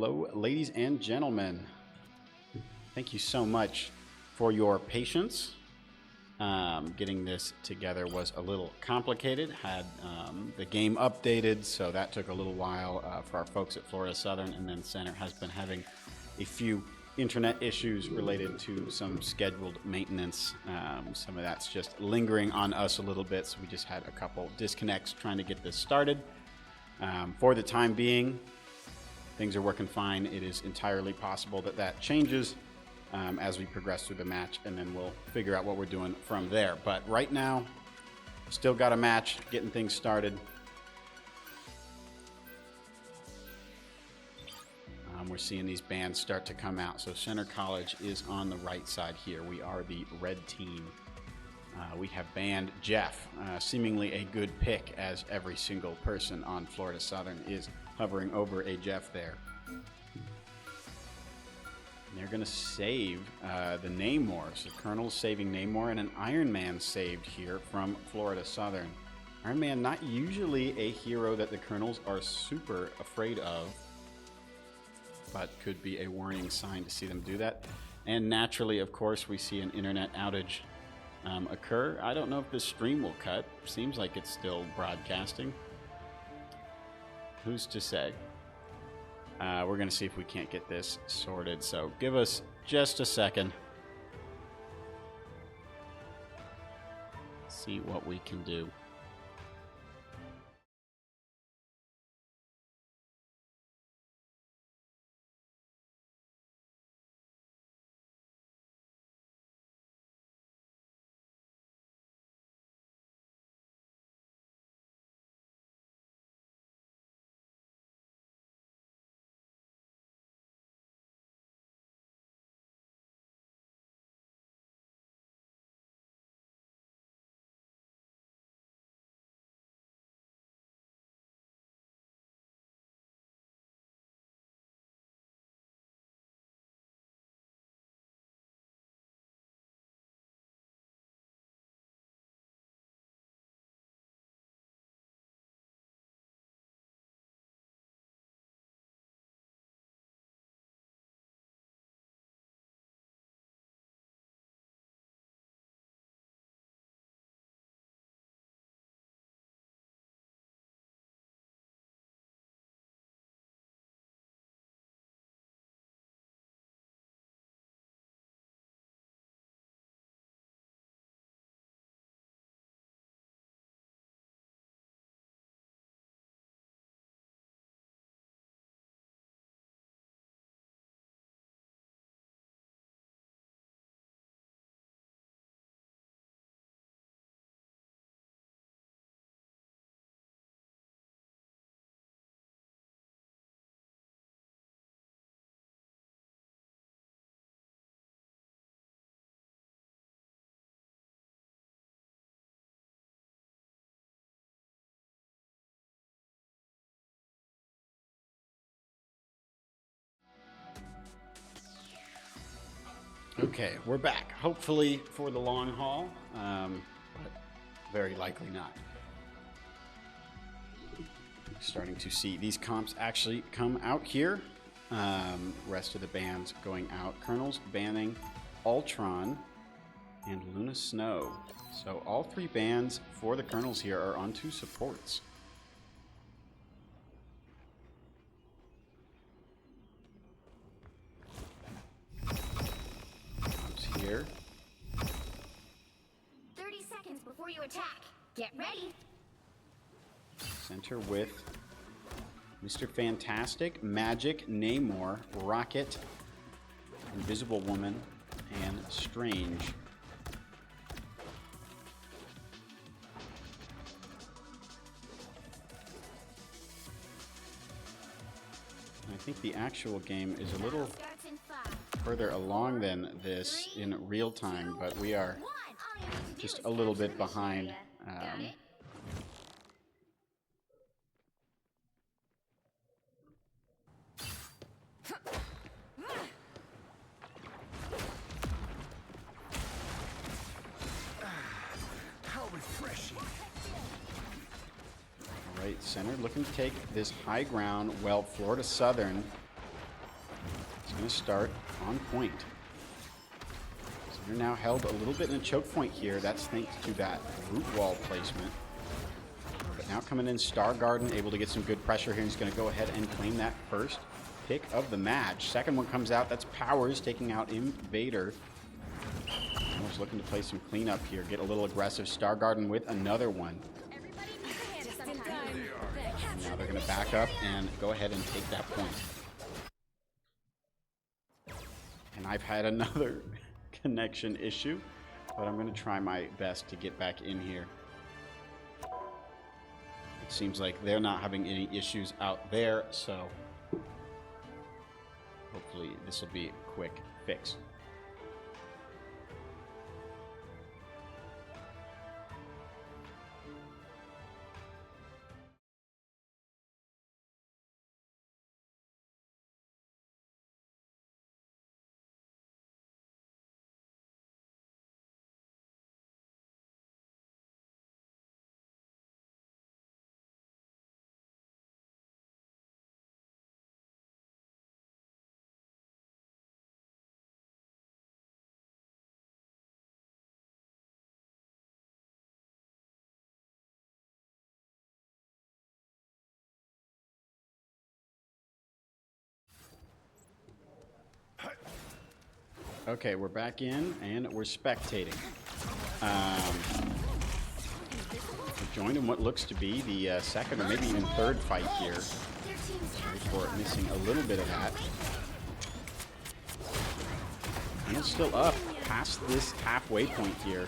Hello, ladies and gentlemen. Thank you so much for your patience. Getting this together was a little complicated. Had the game updated, so that took a little while for our folks at Florida Southern, and then Center has been having a few internet issues related to some scheduled maintenance. Some of that's just lingering on us a little bit, so we just had a couple disconnects trying to get this started. For the time being, things are working fine. It is entirely possible that that changes as we progress through the match, and then we'll figure out what we're doing from there. But right now, still got a match, getting things started. We're seeing these bands start to come out. So Center College is on the right side here. We are the red team. We have banned Jeff, seemingly a good pick, as every single person on Florida Southern is hovering over a Jeff there. They're going to save the Namor. So Colonel's saving Namor, and an Iron Man saved here from Florida Southern. Iron Man, not usually a hero that the Colonels are super afraid of, but could be a warning sign to see them do that. And naturally, of course, we see an internet outage occur. I don't know if this stream will cut. Seems like it's still broadcasting. Who's to say? We're going to see if we can't get this sorted. So give us just a second. See what we can do. Okay, we're back. Hopefully for the long haul, but very likely not. Starting to see these comps actually come out here. Rest of the bands going out. Colonel's banning Ultron and Luna Snow. So all three bands for the Colonels here are on two supports. Here. 30 seconds before you attack. Get ready. Center with Mr. Fantastic, Magic, Namor, Rocket, Invisible Woman, and Strange. I think the actual game is a little further along than this in real time, but we are just a little bit behind. How refreshing. All right, Center looking to take this high ground. Well, Florida Southern going to start on point. So you're now held a little bit in a choke point here. That's thanks to that root wall placement. But now coming in, Star Garden able to get some good pressure here. He's going to go ahead and claim that first pick of the match. Second one comes out. That's Powers taking out Invader. Almost looking to play some cleanup here. Get a little aggressive. Star Garden with another one. Now they're going to back up and go ahead and take that point. And I've had another connection issue, but I'm going to try my best to get back in here. It seems like they're not having any issues out there, so hopefully this will be a quick fix. Okay, we're back in and we're spectating. We're joined in what looks to be the second or maybe even third fight here. Sorry for missing a little bit of that. And it's still up past this halfway point here.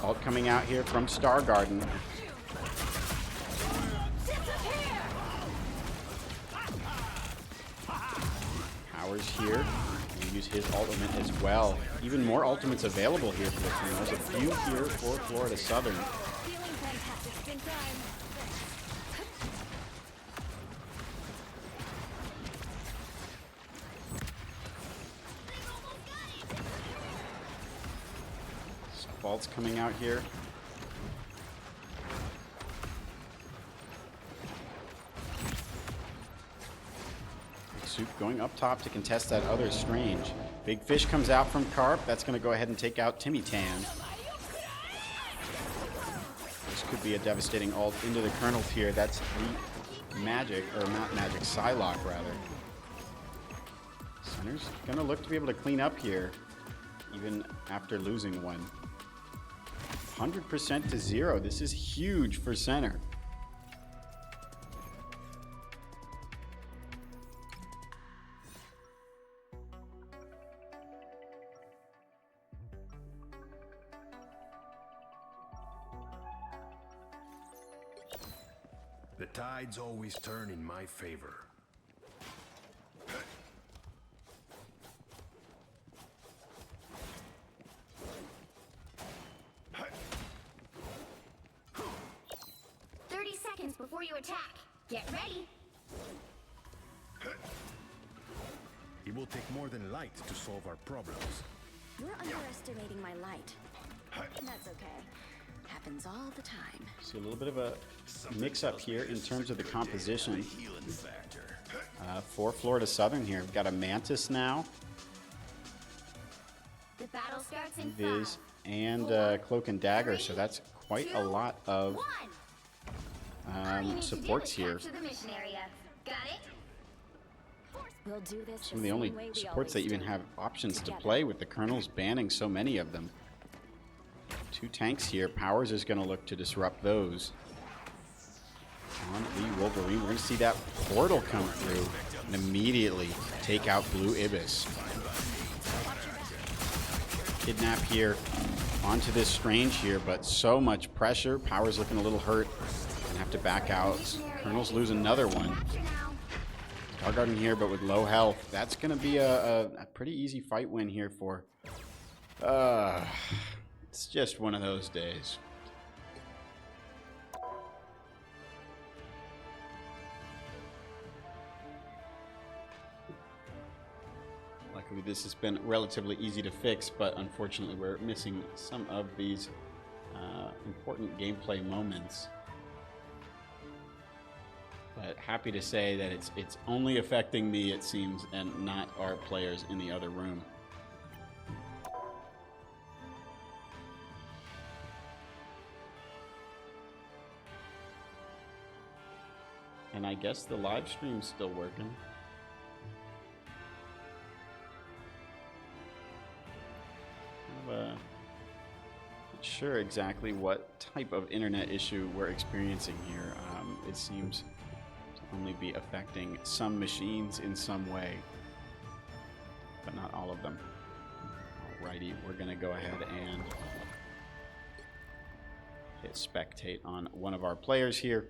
Ult coming out here from Star Garden. Powers here. We'll use his ultimate as well. Even more ultimates available here for the team. There's a few here for Florida Southern. Vault's coming out here. Soup going up top to contest that other Strange. Big Fish comes out from Carp. That's going to go ahead and take out Timmy Tan. This could be a devastating ult into the Colonel tier. That's the Magic, or not Magic, Psylocke rather. Center's going to look to be able to clean up here, even after losing one. 100% to 0. This is huge for Center. The tides always turn in my favor. Before you attack, get ready. It will take more than light to solve our problems. You're underestimating my light. That's okay. Happens all the time. See a little bit of a mix-up here in terms of the composition for Florida Southern here. We've got a Mantis now, The battle starts in Viz, 5, and 4, Cloak and Dagger, 3, so that's quite 2, a lot of 1. All you need supports to do here. is capture the mission area. Got it? We'll do this Some of the only supports that even have options to play, with the Colonels banning so many of them. 2 tanks here. Powers is going to look to disrupt those. On the Wolverine, we're going to see that portal come through and immediately take out Blue Ibis. Kidnap here onto this Strange here, but so much pressure. Powers looking a little hurt and have to back out. Colonels lose another one. Stargarden here, but with low health. That's going to be a pretty easy fight win here for... it's just one of those days. Luckily, this has been relatively easy to fix, but unfortunately, we're missing some of these important gameplay moments. But happy to say that it's only affecting me, it seems, and not our players in the other room. And I guess the live stream's still working. Not sure exactly what type of internet issue we're experiencing here. It seems to only be affecting some machines in some way, but not all of them. Alrighty, we're gonna go ahead and hit spectate on one of our players here.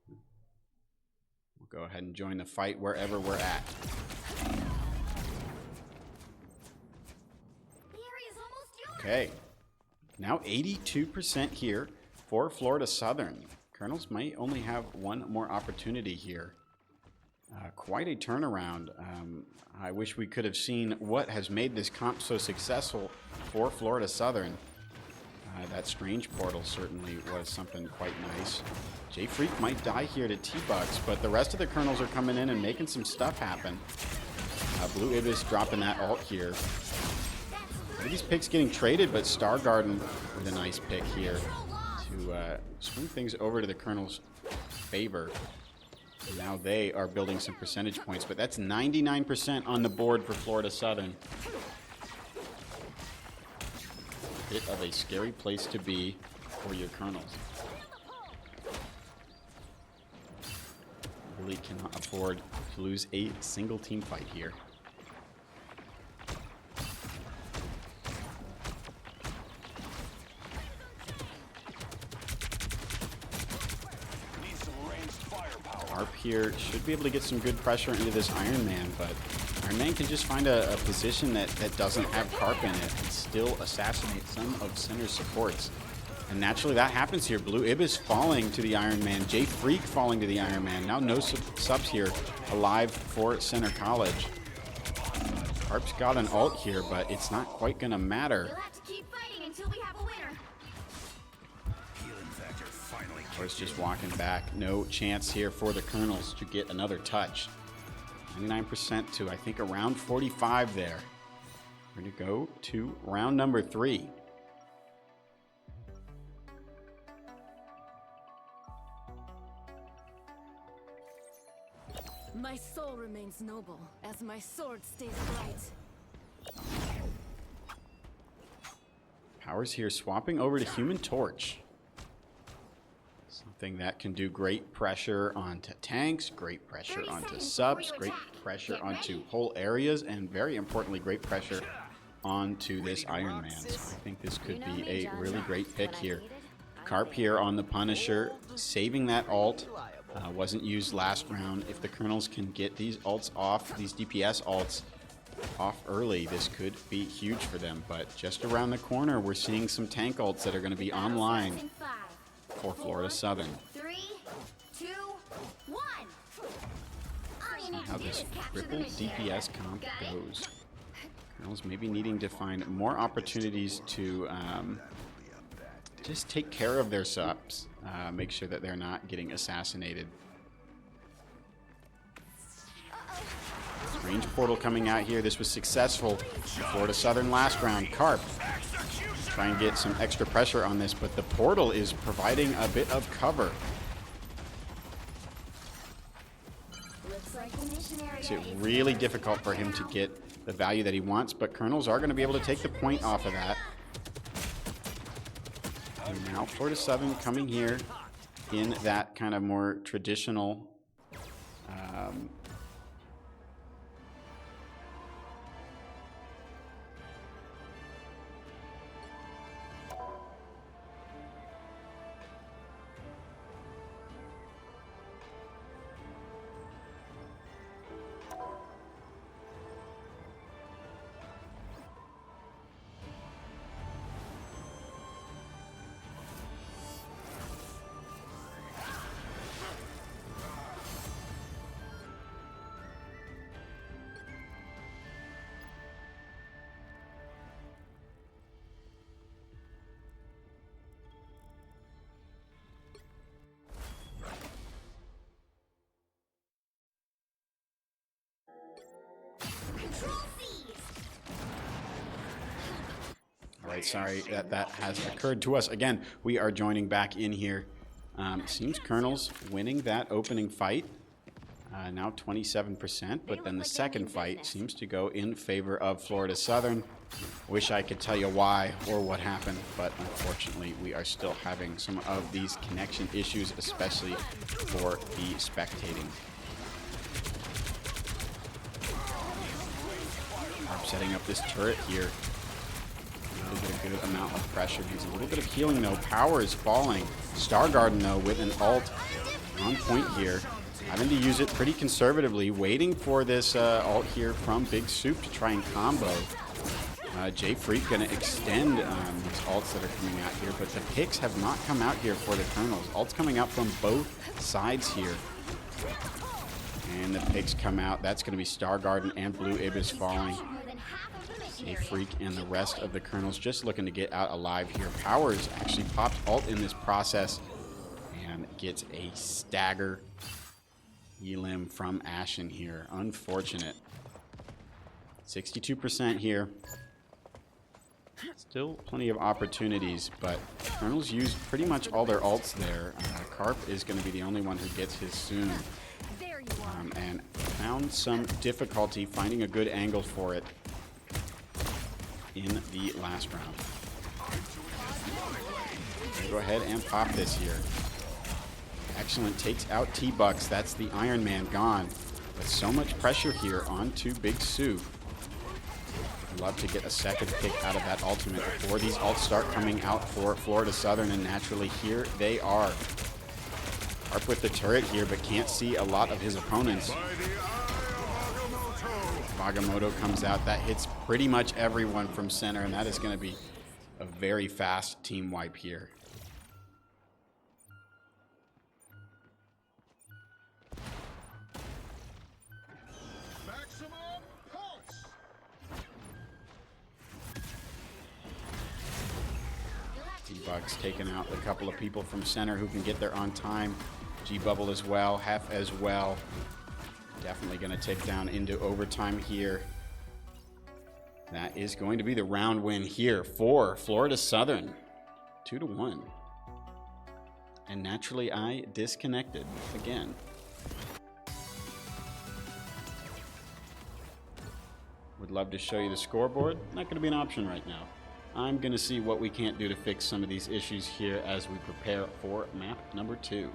We'll go ahead and join the fight wherever we're at. Okay, now 82% here for Florida Southern. Colonels might only have one more opportunity here. Quite a turnaround. I wish we could have seen what has made this comp so successful for Florida Southern. That strange portal certainly was something quite nice. Jay Freak might die here to T-Bucks, but the rest of the Colonels are coming in and making some stuff happen. Blue Ibis dropping that ult here. These picks getting traded, but Star Garden with a nice pick here to swing things over to the Colonel's favor. And now they are building some percentage points, but that's 99% on the board for Florida Southern. Bit of a scary place to be for your Colonels. Really cannot afford to lose a single team fight here. Arp here should be able to get some good pressure into this Iron Man, but Iron Man can just find a position that doesn't have Carp in it and still assassinate some of Center's supports. And naturally that happens here. Blue Ibis falling to the Iron Man. Jay Freak falling to the Iron Man. Now no subs here alive for Center College. Carp's got an ult here, but it's not quite going to matter. You'll have to keep fighting until we have a winner. It's just walking back. No chance here for the Colonels to get another touch. 99% to, I think, around 45 there. We're going to go to round number 3. My soul remains noble as my sword stays bright. Powers here swapping over to Human Torch. Something that can do great pressure onto tanks, great pressure onto subs, great pressure onto whole areas, and very importantly, great pressure onto this Iron Man. So I think this could be a really great pick here. Carp here on the Punisher, saving that ult. Wasn't used last round. If the Colonels can get these ults off, these DPS ults off early, this could be huge for them. But just around the corner, we're seeing some tank ults that are going to be online for Florida Southern. 3, 2, 1. See how this triple DPS comp goes. Colonels maybe needing to find more opportunities to just take care of their subs. Make sure that they're not getting assassinated. Range portal coming out here. This was successful. Florida Southern last round. Carp try and get some extra pressure on this, but the portal is providing a bit of cover. Makes it really difficult for him to get the value that he wants, but Colonels are going to be able to take the point off of that. And now Florida Southern coming here in that kind of more traditional All right, sorry that has occurred to us. Again, we are joining back in here. Seems Colonel's winning that opening fight. Now 27%, but then the second fight seems to go in favor of Florida Southern. Wish I could tell you why or what happened, but unfortunately we are still having some of these connection issues, especially for the spectating. I'm setting up this turret here. Really get a good amount of pressure. Needs a little bit of healing though. Power is falling. Star Garden though with an ult on point here. Having to use it pretty conservatively, waiting for this ult here from Big Soup to try and combo. J Freak gonna extend these ults that are coming out here, but the picks have not come out here for the Colonels. Ults coming out from both sides here. And the picks come out. That's gonna be Star Garden and Blue Ibis falling. J Freak and the rest of the Colonels just looking to get out alive here. Powers actually popped ult in this process and gets a stagger elim from Ashen here. Unfortunate. 62% here. Still plenty of opportunities, but Colonels used pretty much all their ults there. Carp is going to be the only one who gets his soon. And found some difficulty finding a good angle for it in the last round. Go ahead and pop this here. Excellent, takes out T-Bucks. That's the Iron Man gone. But so much pressure here onto Big Sue. I'd love to get a second pick out of that ultimate before these ults start coming out for Florida Southern, and naturally here they are. Harp with the turret here, but can't see a lot of his opponents. Bagamoto comes out. That hits pretty much everyone from center, and that is going to be a very fast team wipe here. T-Bucks taking out a couple of people from center who can get there on time. G-Bubble as well, Hef as well. Definitely going to take down into overtime here. That is going to be the round win here for Florida Southern. 2-1. And naturally, I disconnected again. Would love to show you the scoreboard. Not going to be an option right now. I'm going to see what we can't do to fix some of these issues here as we prepare for map number 2.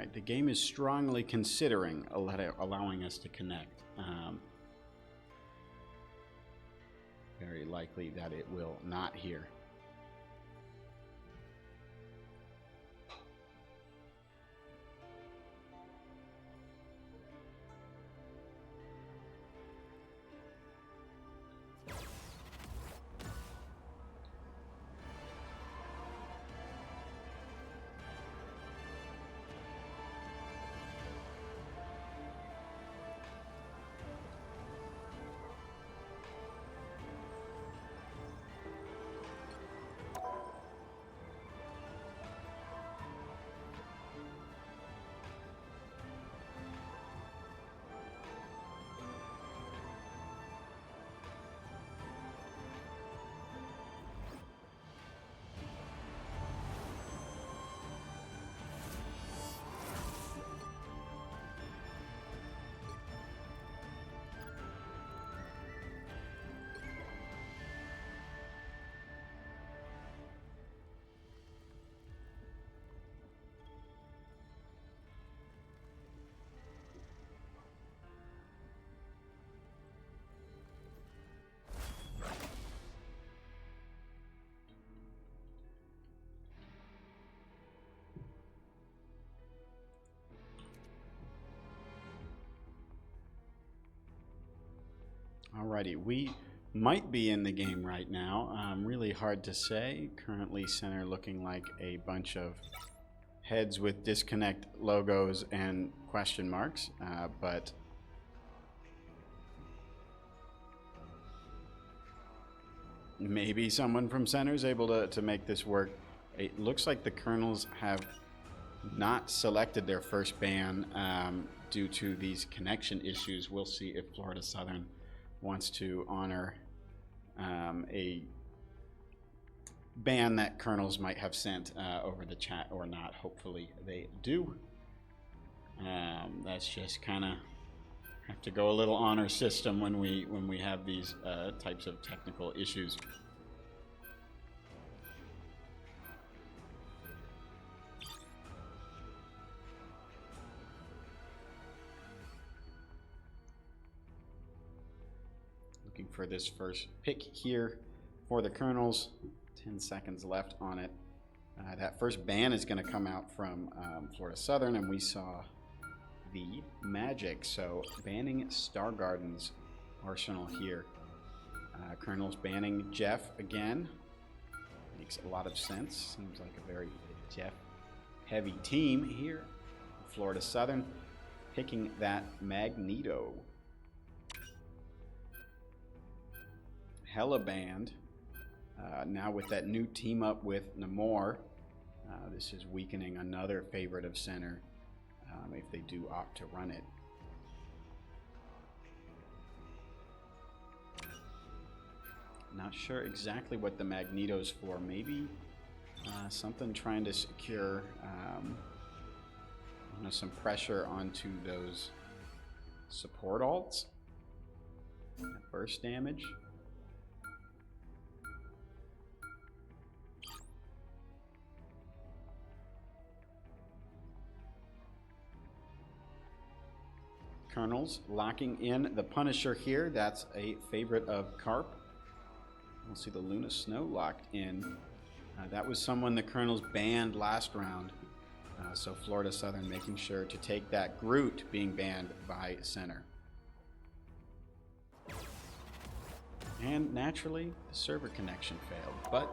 right, the game is strongly considering allowing us to connect. Very likely that it will not here. Alrighty, we might be in the game right now. Really hard to say. Currently, center looking like a bunch of heads with disconnect logos and question marks, but maybe someone from center is able to make this work. It looks like the Colonels have not selected their first ban due to these connection issues. We'll see if Florida Southern wants to honor a ban that Colonels might have sent over the chat or not. Hopefully they do. That's just kind of have to go a little honor system when we have these types of technical issues. Looking for this first pick here for the Colonels. 10 seconds left on it. That first ban is going to come out from Florida Southern, and we saw the Magic. So banning Star Garden's arsenal here. Colonels banning Jeff again. Makes a lot of sense. Seems like a very Jeff-heavy team here. Florida Southern picking that Magneto. Hella banned. Now with that new team up with Namor, this is weakening another favorite of center if they do opt to run it. Not sure exactly what the Magneto's for. Maybe something trying to secure some pressure onto those support alts. Burst damage. Colonels locking in the Punisher here. That's a favorite of Carp. We'll see the Luna Snow locked in. That was someone the Colonels banned last round. So Florida Southern making sure to take that. Groot being banned by center. And naturally, the server connection failed. But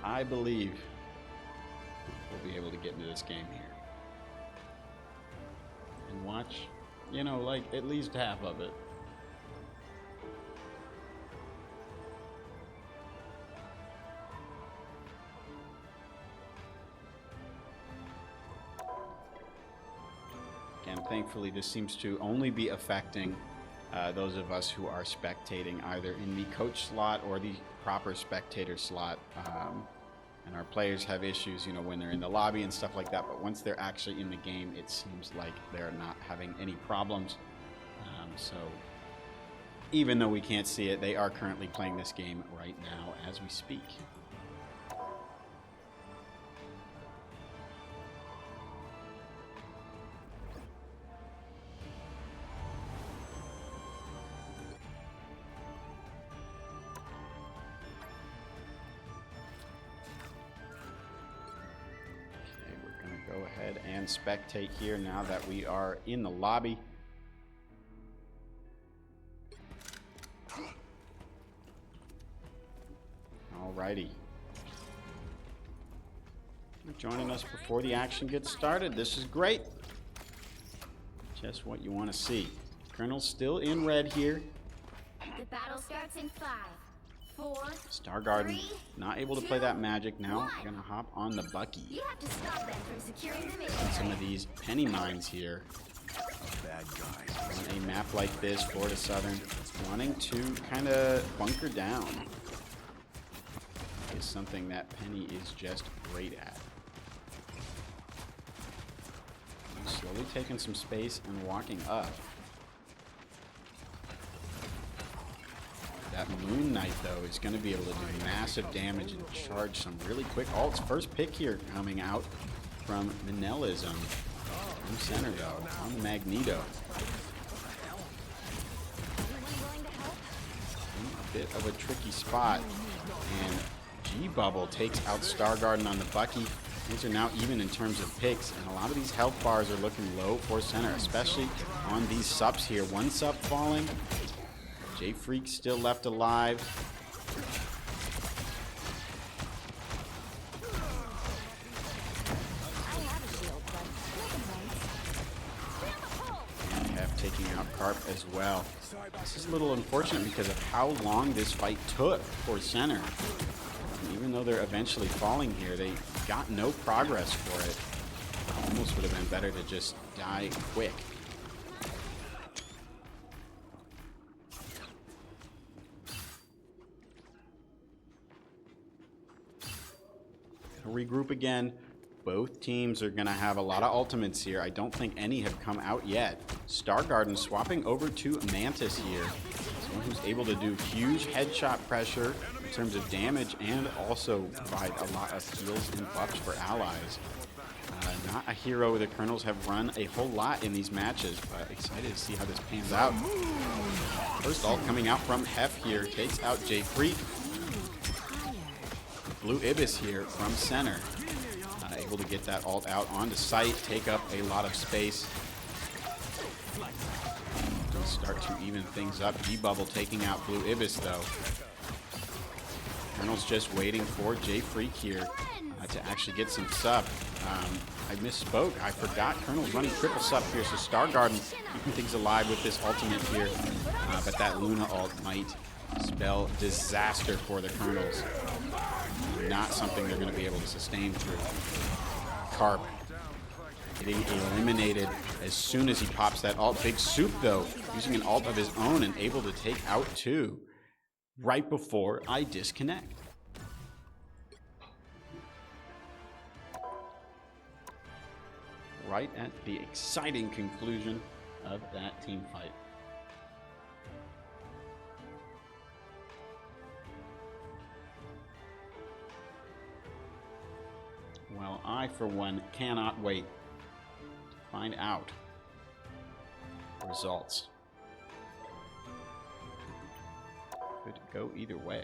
I believe we'll be able to get into this game here. And watch, like at least half of it. Again, thankfully, this seems to only be affecting those of us who are spectating either in the coach slot or the proper spectator slot. And our players have issues, when they're in the lobby and stuff like that. But once they're actually in the game, it seems like they're not having any problems. So even though we can't see it, they are currently playing this game right now as we speak. and spectate here now that we are in the lobby. Alrighty. Joining us before the action gets started. This is great. Just what you want to see. Colonel's still in red here. The battle starts in 5, 4. Star Garden 3, not able to play that magic now. 1. Gonna hop on the Bucky. You have to stop them from securing the And mission. some of these penny mines here. Bad guys. On a map like this, Florida Southern, wanting to kind of bunker down is something that Penny is just great at. Slowly taking some space and walking up. That Moon Knight, though, is going to be able to do massive damage and charge some really quick ults. First pick here coming out from Manelism. From center, though, on the Magneto. In a bit of a tricky spot. And G-Bubble takes out Star Garden on the Bucky. These are now even in terms of picks, and a lot of these health bars are looking low for center, especially on these subs here. One sub falling. J-Freak still left alive. And Hef taking out Carp as well. This is a little unfortunate because of how long this fight took for center. Even though they're eventually falling here, they got no progress for it. Almost would have been better to just die quick. Regroup again. Both teams are going to have a lot of ultimates here. I don't think any have come out yet. Star Garden swapping over to Mantis here. Someone who's able to do huge headshot pressure in terms of damage and also provide a lot of heals and buffs for allies. Not a hero the Colonels have run a whole lot in these matches, but excited to see how this pans out. First ult coming out from Hef here, takes out J-Freak. Blue Ibis here from center. Able to get that ult out onto site, take up a lot of space. Start to even things up. G-Bubble taking out Blue Ibis though. Colonel's just waiting for J-Freak here to actually get some sub. I misspoke. I forgot Colonel's running triple sub here, so Star Garden keeping things alive with this ultimate here. But that Luna ult might spell disaster for the Colonels. Not something they're going to be able to sustain through. Carp getting eliminated as soon as he pops that ult. Big Soup, though, using an ult of his own and able to take out 2 right before I disconnect. Right at the exciting conclusion of that team fight. Well, I, for one, cannot wait to find out the results. Could go either way.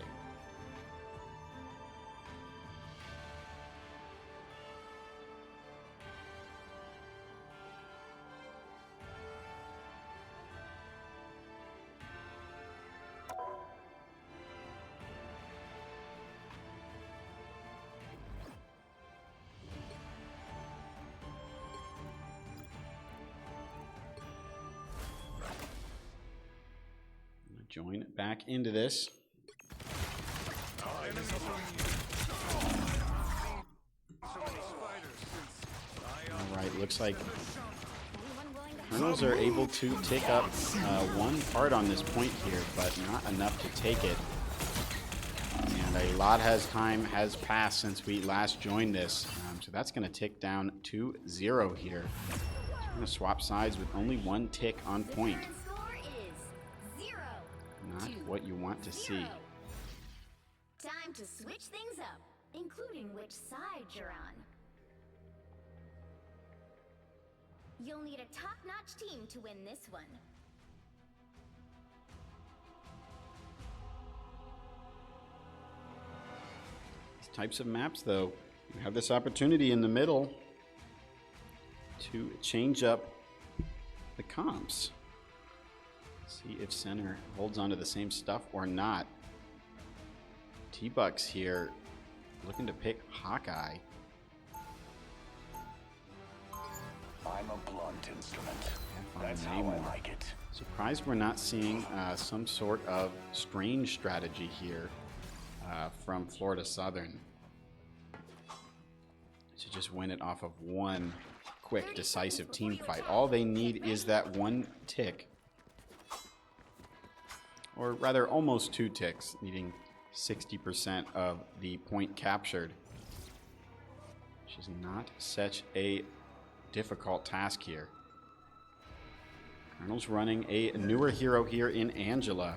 Join back into this. All right, looks like Colonels are able to take up one part on this point here, but not enough to take it. And a lot has passed since we last joined this, so that's going to tick down to 0 here. We're going to swap sides with only 1 tick on point. Not what you want to see. Time to switch things up, including which side you're on. You'll need a top-notch team to win this one. These types of maps, though, you have this opportunity in the middle to change up the comps. See if center holds on to the same stuff or not. T-Bucks here looking to pick Hawkeye. I'm a blunt instrument. That's how I like it. Surprised we're not seeing some sort of strange strategy here from Florida Southern to just win it off of one quick, decisive team fight. All they need is that one tick, or rather almost 2 ticks, needing 60% of the point captured, which is not such a difficult task here. Colonel's running a newer hero here in Angela.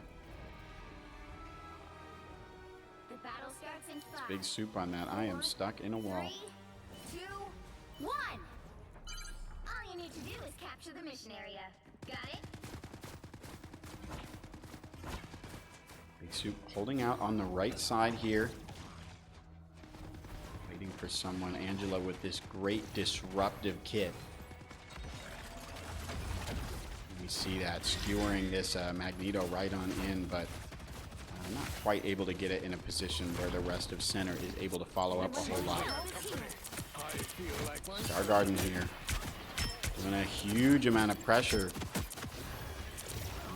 The battle starts in 5. Big soup on that. I am stuck in a wall. 3, 2, 1. All you need to do is capture the mission area. Got it? Big soup holding out on the right side here. Waiting for someone. Angela with this great disruptive kit. We see that skewering this Magneto right on in, but not quite able to get it in a position where the rest of center is able to follow up a whole lot. Star Garden here doing a huge amount of pressure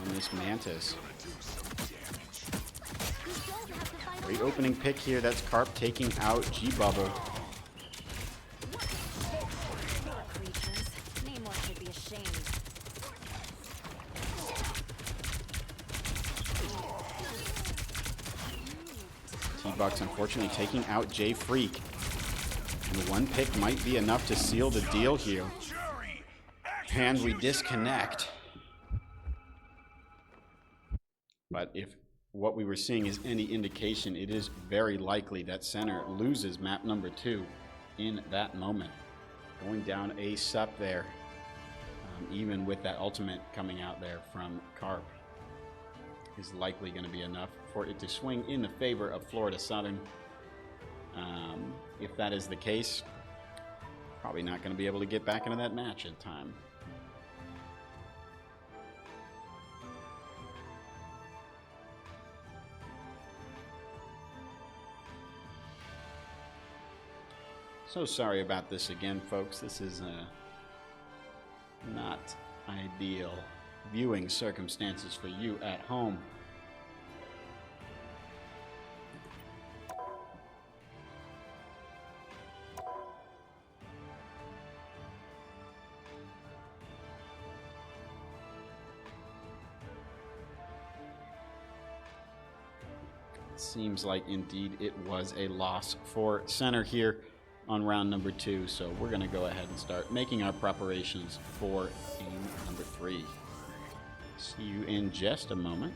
on this Mantis. Great opening pick here. That's Carp taking out G-Bubble. T-Bucks unfortunately taking out J Freak. And one pick might be enough to seal the deal here. And we disconnect. But if what we were seeing is any indication, it is very likely that center loses map number 2 in that moment. Going down a sup there, even with that ultimate coming out there from Carp, is likely going to be enough for it to swing in the favor of Florida Southern. If that is the case, probably not going to be able to get back into that match in time. So sorry about this again, folks. This is not ideal viewing circumstances for you at home. Seems like indeed it was a loss for center here on round number 2, so we're going to go ahead and start making our preparations for game number 3. See you in just a moment.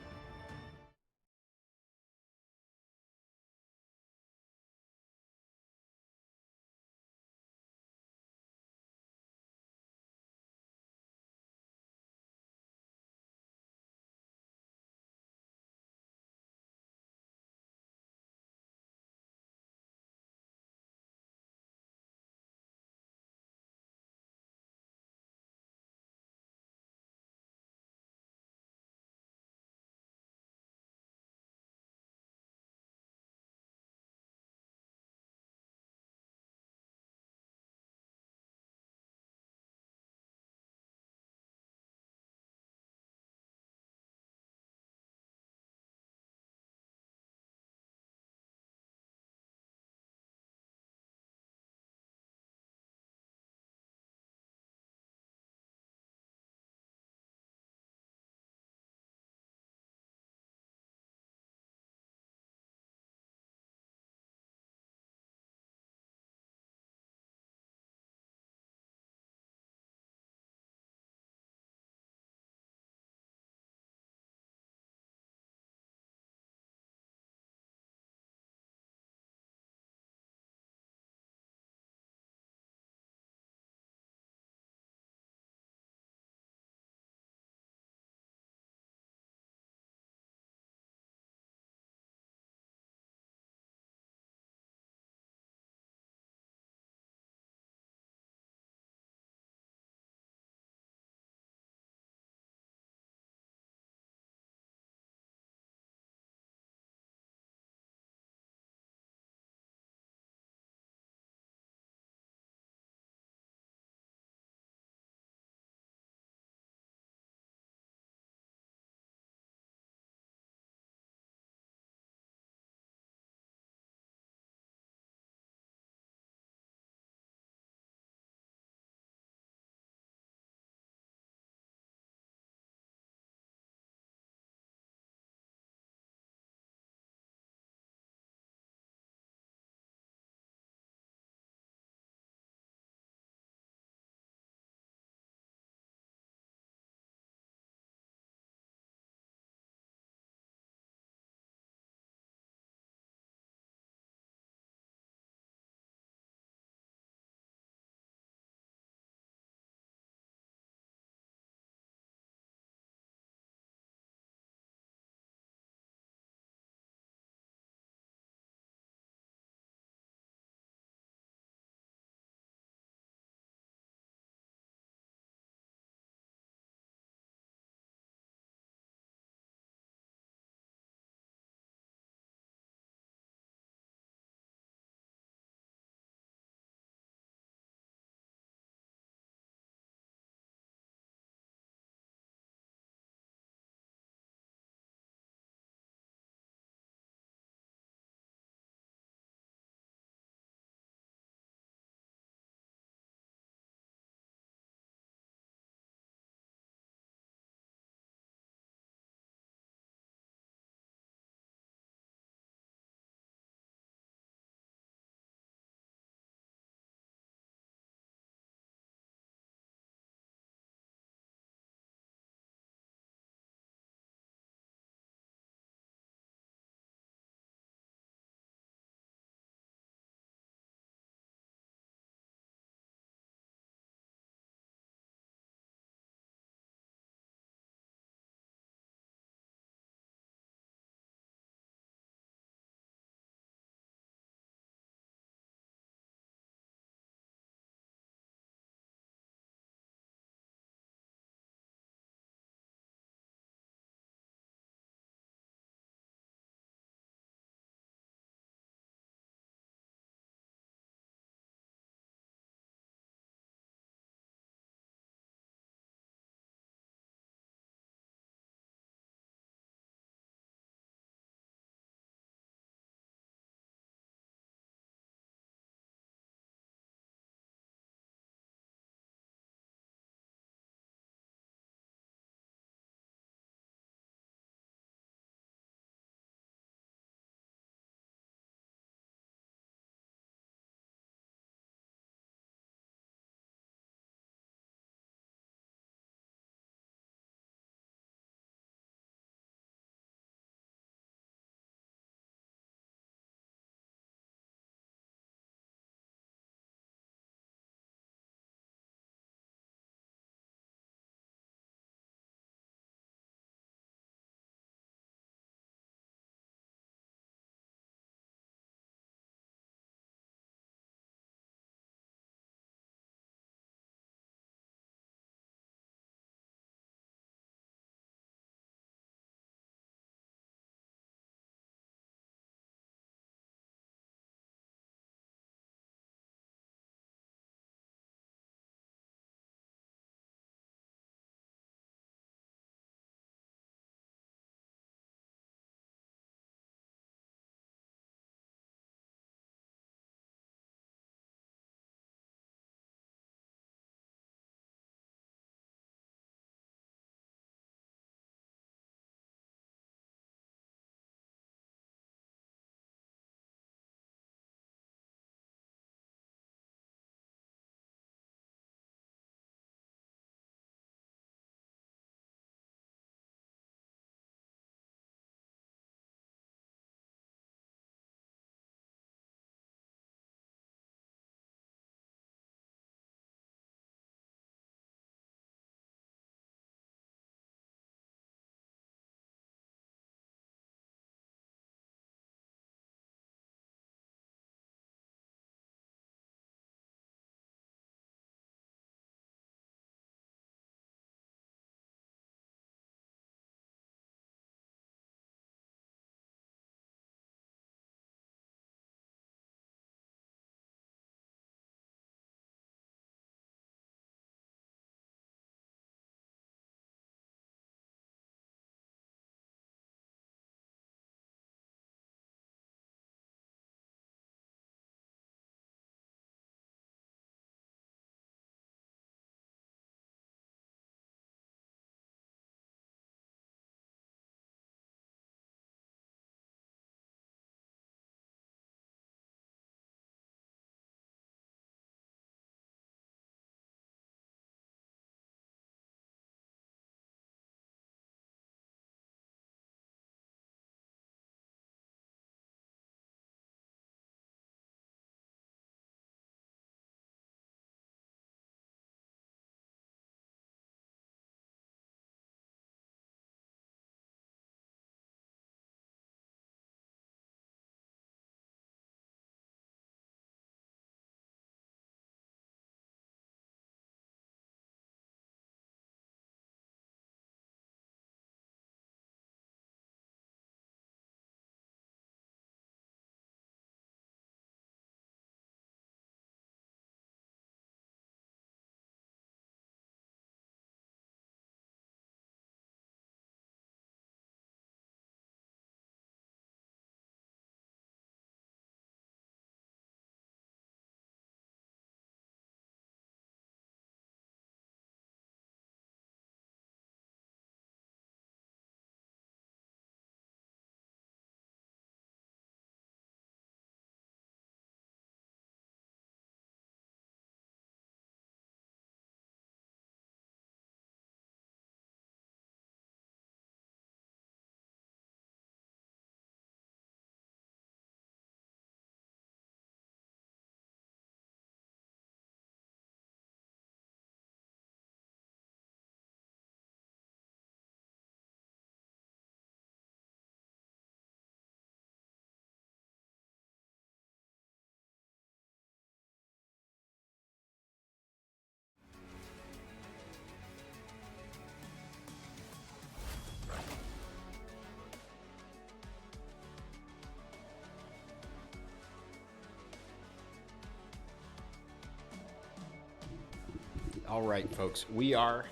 All right, folks, we are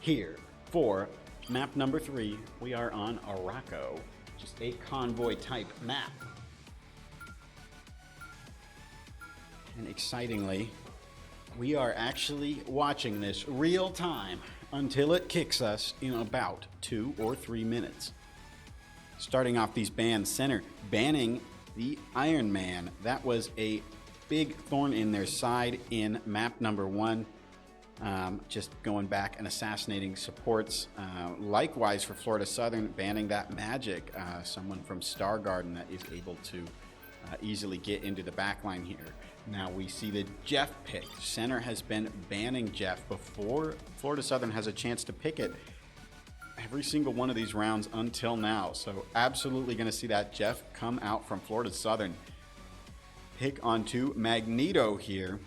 here for map number 3. We are on Araco, just a convoy type map. And excitingly, we are actually watching this real time until it kicks us in about 2 or 3 minutes. Starting off these bans, Center banning the Iron Man. That was a big thorn in their side in map number 1. Just going back and assassinating supports. Likewise for Florida Southern, banning that magic. Someone from Star Garden that is able to easily get into the backline here. Now we see the Jeff pick. Center has been banning Jeff before Florida Southern has a chance to pick it every single one of these rounds until now. So absolutely going to see that Jeff come out from Florida Southern. Pick onto Magneto here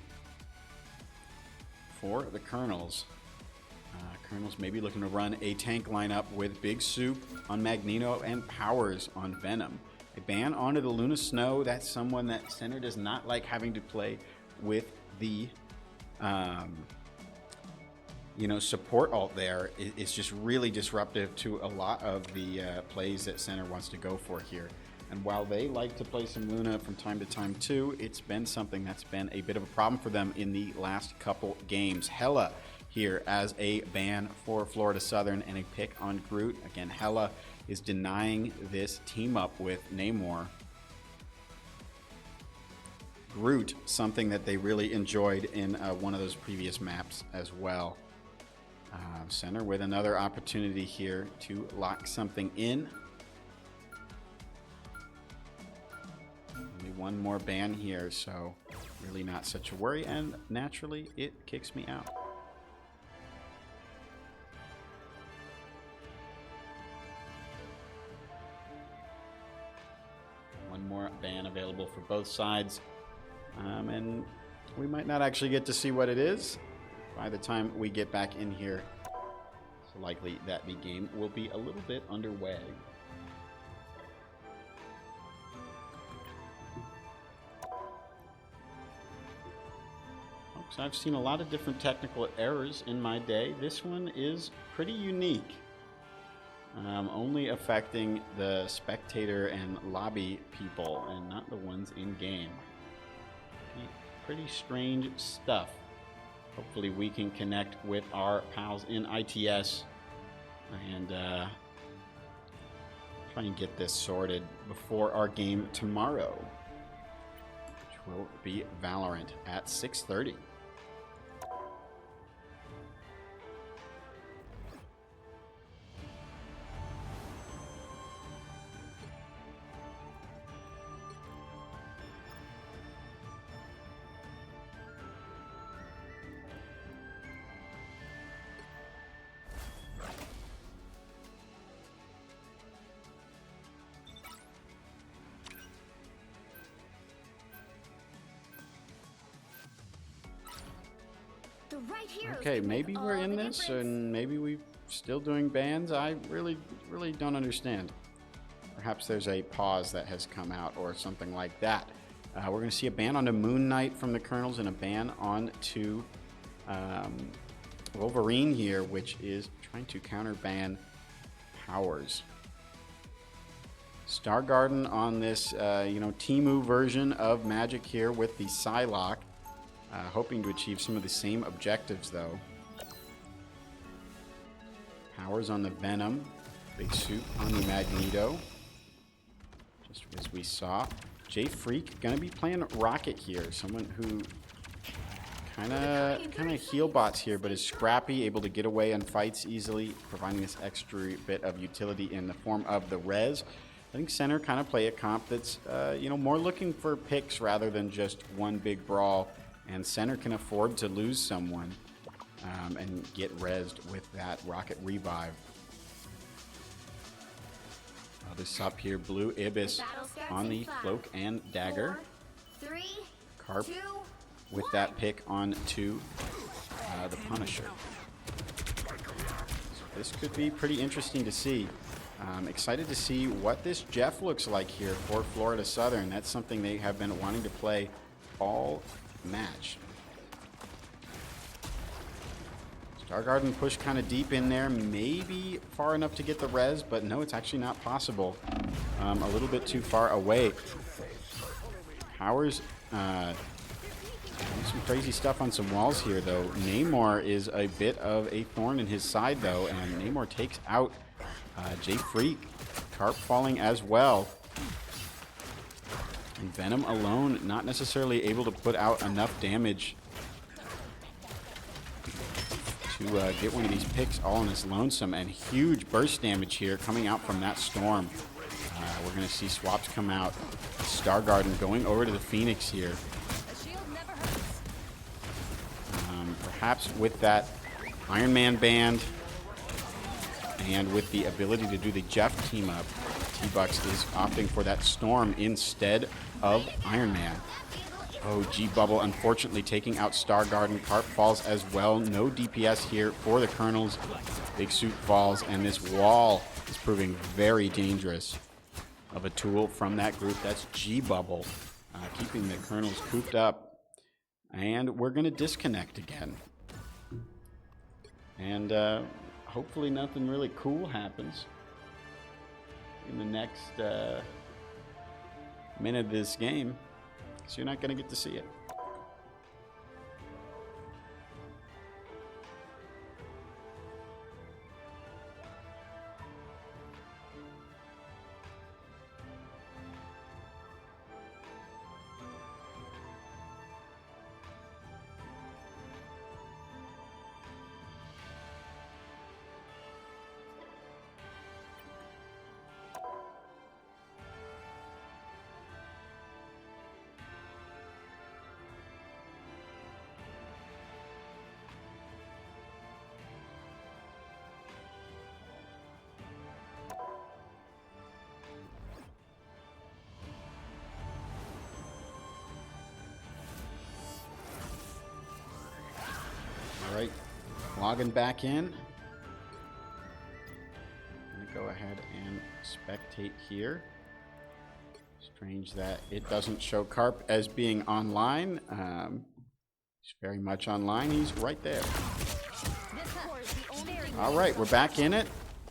for the Colonels. Colonels maybe looking to run a tank lineup with Big Soup on Magneto and Powers on Venom. A ban onto the Luna Snow. That's someone that Center does not like having to play with the support alt there. It's just really disruptive to a lot of the plays that Center wants to go for here. And while they like to play some Luna from time to time too, it's been something that's been a bit of a problem for them in the last couple games. Hela here as a ban for Florida Southern and a pick on Groot. Again, Hela is denying this team up with Namor. Groot, something that they really enjoyed in one of those previous maps as well. Center with another opportunity here to lock something in. Only one more ban here, so really not such a worry, and naturally it kicks me out. One more ban available for both sides, and we might not actually get to see what it is by the time we get back in here. It's likely that the game will be a little bit underway. Folks, I've seen a lot of different technical errors in my day. This one is pretty unique. Only affecting the spectator and lobby people and not the ones in game. Pretty strange stuff. Hopefully we can connect with our pals in ITS and try and get this sorted before our game tomorrow, which will be Valorant at 6:30. Okay, maybe we're in this, and maybe we're still doing bans. I really don't understand. Perhaps there's a pause that has come out or something like that. We're going to see a ban onto Moon Knight from the Colonels and a ban onto Wolverine here, which is trying to counter-ban Powers. Star Garden on this, Temu version of Magic here with the Psylocke. Hoping to achieve some of the same objectives, though. Powers on the Venom. Big Soup on the Magneto. Just as we saw. Jay Freak going to be playing Rocket here. Someone who kind of heal bots here, but is scrappy, able to get away in fights easily, providing this extra bit of utility in the form of the res. I think Center kind of play a comp that's, more looking for picks rather than just one big brawl. And Center can afford to lose someone and get rezzed with that Rocket Revive. This up here, Blue Ibis on the Cloak and Dagger. 4, 3, Carp 2, with that pick on to the Punisher. So this could be pretty interesting to see. Excited to see what this Jeff looks like here for Florida Southern. That's something they have been wanting to play all match. Stargarden pushed kind of deep in there, maybe far enough to get the res, but no, it's actually not possible. A little bit too far away. Powers doing some crazy stuff on some walls here, though. Namor is a bit of a thorn in his side, though, and Namor takes out Jay Freak. Carp falling as well. And Venom alone not necessarily able to put out enough damage to get one of these picks all in his lonesome, and huge burst damage here coming out from that storm. We're going to see swaps come out. Stargarden going over to the Phoenix here. Perhaps with that Iron Man band and with the ability to do the Jeff team up, T-Bucks is opting for that storm instead of Iron Man. Oh, G-Bubble unfortunately taking out Stargarden. Carp falls as well. No DPS here for the Colonels. Big Suit falls, and this wall is proving very dangerous of a tool from that group. That's G-Bubble, keeping the Colonels cooped up. And we're going to disconnect again. And hopefully nothing really cool happens in the next minute of this game. So you're not going to get to see it. All right, logging back in. I'm gonna go ahead and spectate here. Strange that it doesn't show Carp as being online. He's very much online. He's right there. All right, we're back in it.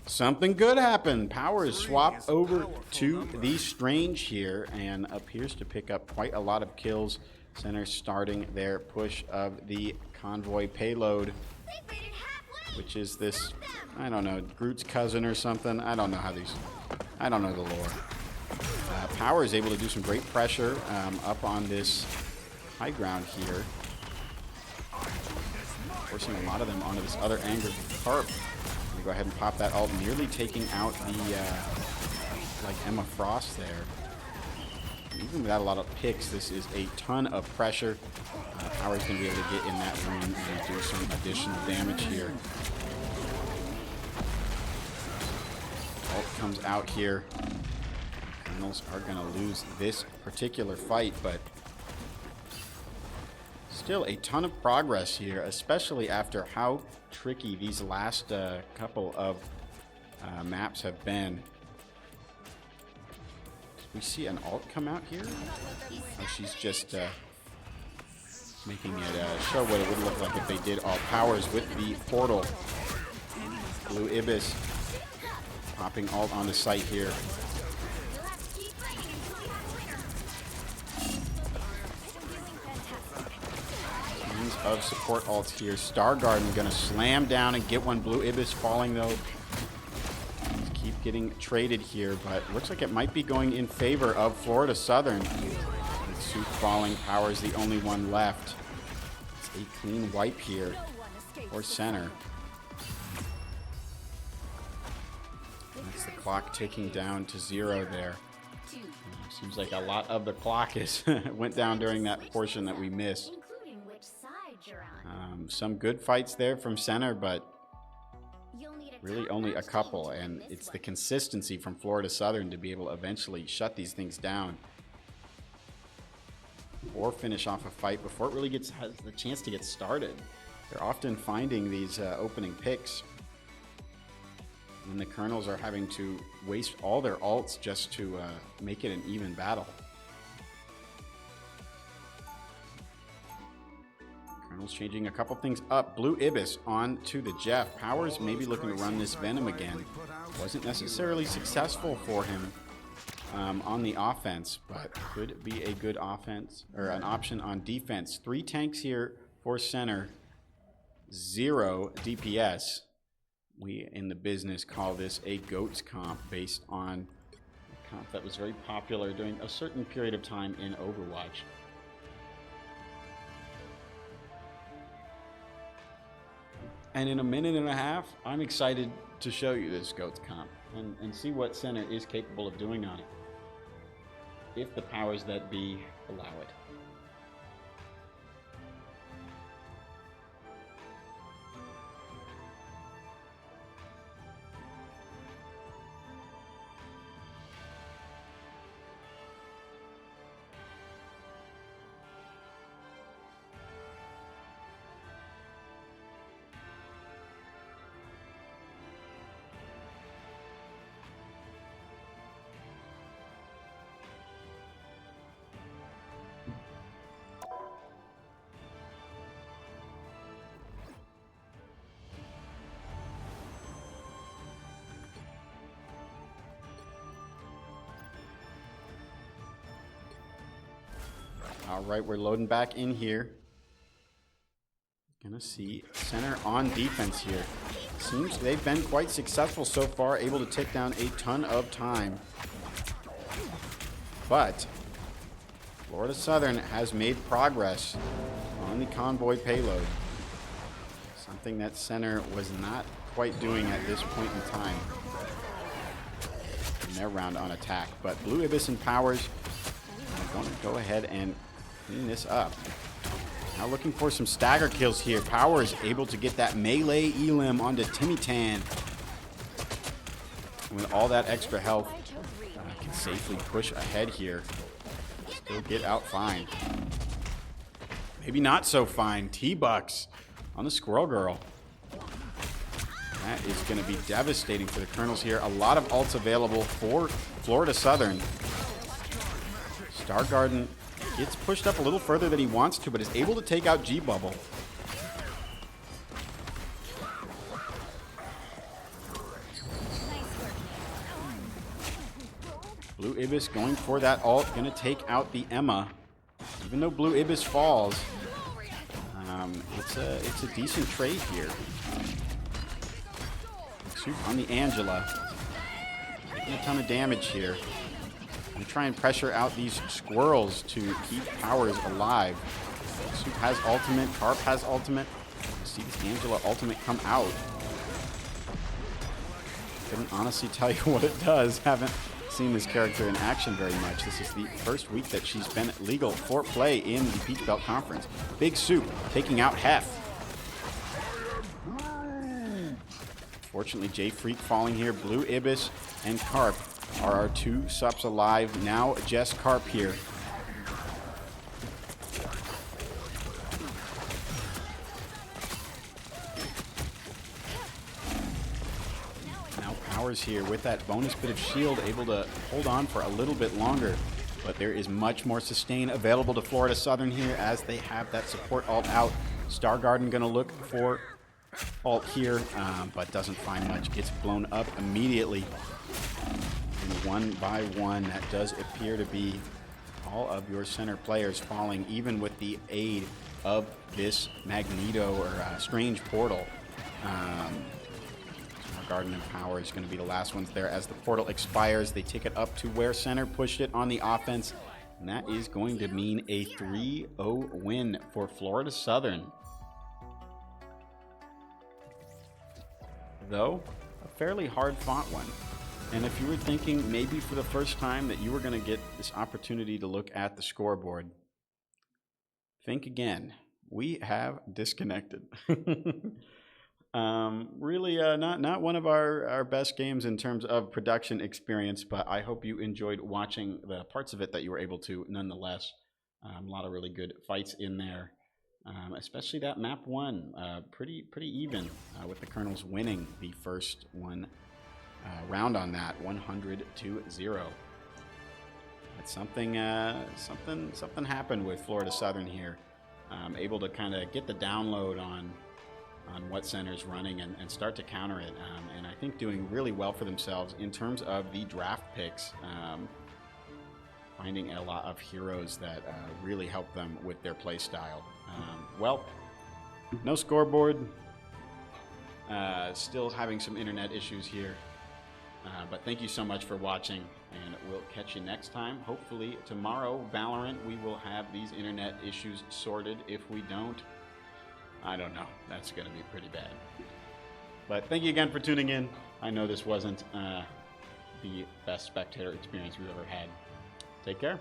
Something good happened. Powers swap over to the Strange here and appears to pick up quite a lot of kills. Center starting their push of the convoy payload, which is this, I don't know, Groot's cousin or something. I don't know how these, I don't know the lore. Power is able to do some great pressure up on this high ground here, forcing a lot of them onto this other angle. Carp, I'm gonna go ahead and pop that ult, nearly taking out the like Emma Frost there. Even without a lot of picks, this is a ton of pressure. Power's going to be able to get in that room and do some additional damage here. Ult comes out here. Colonels are going to lose this particular fight, but still a ton of progress here, especially after how tricky these last couple of maps have been. We see an ult come out here. Or she's just making it show what it would look like if they did all powers with the portal. Blue Ibis popping ult on the site here. Tons of support ults here. Stargarden gonna slam down and get one. Blue Ibis falling though. Keep getting traded here, but looks like it might be going in favor of Florida Southern. With Suit falling, Power's the only one left. It's a clean wipe here for center. That's the clock ticking down to 0 there. Seems like a lot of the clock is went down during that portion that we missed. Some good fights there from center, but really only a couple, and it's the consistency from Florida Southern to be able to eventually shut these things down or finish off a fight before it really has the chance to get started. They're often finding these opening picks, and the Colonels are having to waste all their ults just to make it an even battle. Colonel's changing a couple things up. Blue Ibis on to the Jeff. Powers maybe looking to run this Venom again. Wasn't necessarily successful for him on the offense, but could be a good offense or an option on defense. 3 tanks here for center, 0 DPS. We in the business call this a GOATS comp based on a comp that was very popular during a certain period of time in Overwatch. And in a minute and a half, I'm excited to show you this GOATS comp and see what center is capable of doing on it, if the powers that be allow it. All right, we're loading back in here. Gonna see center on defense here. Seems they've been quite successful so far, able to take down a ton of time. But Florida Southern has made progress on the convoy payload. Something that center was not quite doing at this point in time in their round on attack. But Blue Ibis and Powers are going to go ahead and clean this up. Now looking for some stagger kills here. Powers able to get that melee elim onto Timmy Tan. And with all that extra health, can safely push ahead here. Still get out fine. Maybe not so fine. T-Bucks on the Squirrel Girl. That is going to be devastating for the Colonels here. A lot of ults available for Florida Southern. Star Garden gets pushed up a little further than he wants to, but is able to take out G-Bubble. Blue Ibis going for that ult, gonna take out the Emma. Even though Blue Ibis falls, it's a decent trade here. Shoot on the Angela. Taking a ton of damage here. And try and pressure out these squirrels to keep Powers alive. Soup has ultimate, Carp has ultimate. See this Angela ultimate come out. Couldn't honestly tell you what it does. Haven't seen this character in action very much. This is the first week that she's been legal for play in the Peach Belt Conference. Big Soup taking out Hef. Fortunately, J Freak falling here. Blue Ibis and Carp are our 2 sups alive. Now Jess Carp here. Now Powers here with that bonus bit of shield, able to hold on for a little bit longer. But there is much more sustain available to Florida Southern here as they have that support ult out. Star Garden gonna look for ult here, but doesn't find much. Gets blown up immediately. One by one, that does appear to be all of your center players falling, even with the aid of this Magneto or Strange Portal. Garden and Power is going to be the last ones there. As the portal expires, they take it up to where center pushed it on the offense, and that is going to mean a 3-0 win for Florida Southern. Though, a fairly hard-fought one. And if you were thinking maybe for the first time that you were going to get this opportunity to look at the scoreboard, think again. We have disconnected. Really not one of our best games in terms of production experience, but I hope you enjoyed watching the parts of it that you were able to nonetheless. A lot of really good fights in there, especially that map 1. Pretty even with the Colonels winning the first one. Round on that 100-0. But something happened with Florida Southern here. able to kind of get the download on what center's running and start to counter it. And I think doing really well for themselves in terms of the draft picks, finding a lot of heroes that really help them with their play style. Well, no scoreboard. Still having some internet issues here. But thank you so much for watching, and we'll catch you next time. Hopefully tomorrow, Valorant, we will have these internet issues sorted. If we don't, I don't know. That's going to be pretty bad. But thank you again for tuning in. I know this wasn't the best spectator experience we've ever had. Take care.